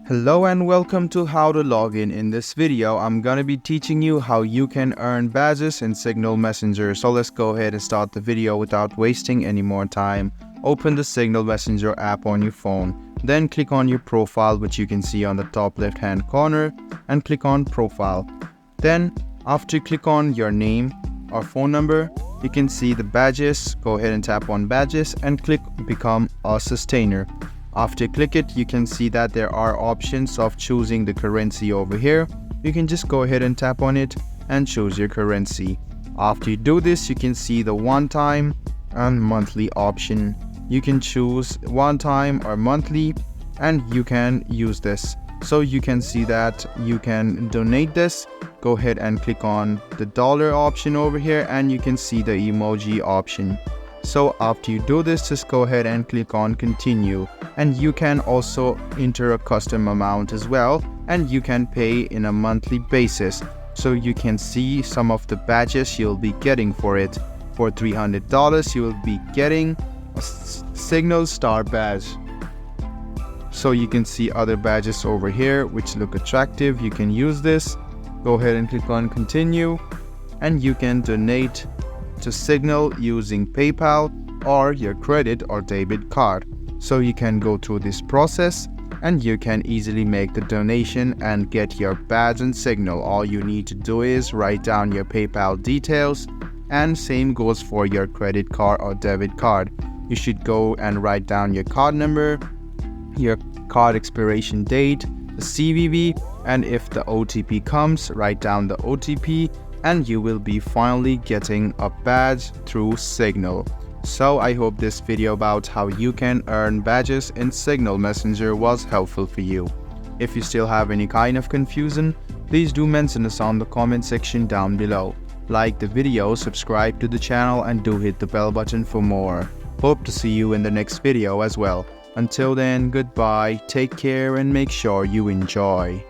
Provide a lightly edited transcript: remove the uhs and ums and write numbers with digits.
Hello and welcome to How to Login. In this video, I'm gonna be teaching you how you can earn badges in Signal Messenger. So let's go ahead and start the video without wasting any more time. Open the Signal Messenger app on your phone. Then click on your profile, which you can see on the top left hand corner, and click on profile. Then after you click on your name or phone number, you can see the badges. Go ahead and tap on badges and click become a sustainer. After you click it, you can see that there are options of choosing the currency over here. You can just go ahead and tap on it and choose your currency. After you do this, you can see the one-time and monthly option. You can choose one-time or monthly and you can use this. So you can see that you can donate this. Go ahead and click on the dollar option over here and you can see the emoji option. So after you do this, just go ahead and click on continue, and you can also enter a custom amount as well, and you can pay in a monthly basis. So you can see some of the badges you'll be getting for it. For $300 you will be getting a Signal Star badge. So you can see other badges over here which look attractive. You can use this. Go ahead and click on continue, and you can donate to Signal using PayPal or your credit or debit card. So you can go through this process and you can easily make the donation and get your badge in Signal. All you need to do is write down your PayPal details, and same goes for your credit card or debit card. You should go and write down your card number, your card expiration date, the CVV, and if the OTP comes, write down the OTP, and you will be finally getting a badge through Signal. So I hope this video about how you can earn badges in Signal Messenger was helpful for you. If you still have any kind of confusion, please do mention us on the comment section down below. Like the video, subscribe to the channel, and do hit the bell button for more. Hope to see you in the next video as well. Until then, goodbye, take care, and make sure you enjoy.